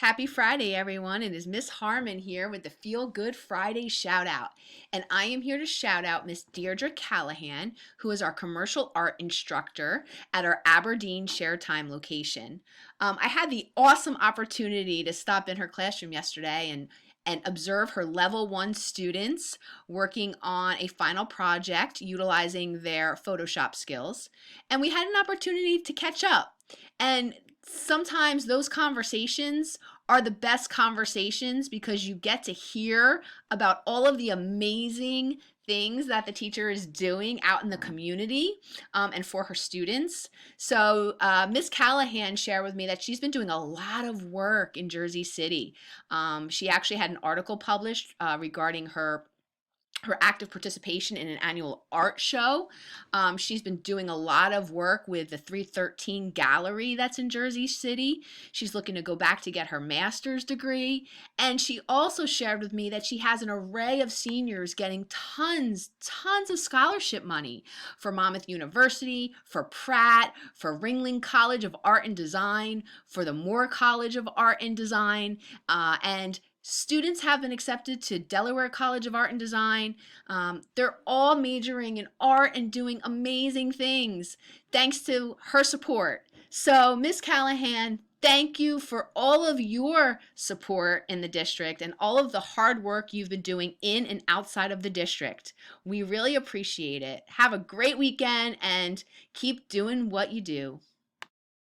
Happy Friday, everyone. It is Miss Harmon here with the Feel Good Friday shout out. And I am here to shout out Miss Deirdre Callahan, who is our commercial art instructor at our Aberdeen Share Time location. I had the awesome opportunity to stop in her classroom yesterday and observe her level 1 students working on a final project utilizing their Photoshop skills. And we had an opportunity to catch up. And sometimes those conversations are the best conversations because you get to hear about all of the amazing things that the teacher is doing out in the community and for her students. So Miss Callahan shared with me that she's been doing a lot of work in Jersey City. She actually had an article published regarding her active participation in an annual art show. She's been doing a lot of work with the 313 Gallery that's in Jersey City. She's looking to go back to get her master's degree. And she also shared with me that she has an array of seniors getting tons of scholarship money for Monmouth University, for Pratt, for Ringling College of Art and Design, for the Moore College of Art and Design, and students have been accepted to Delaware College of Art and Design. They're all majoring in art and doing amazing things thanks to her support. So, Miss Callahan, thank you for all of your support in the district and all of the hard work you've been doing in and outside of the district. We really appreciate it. Have a great weekend and keep doing what you do.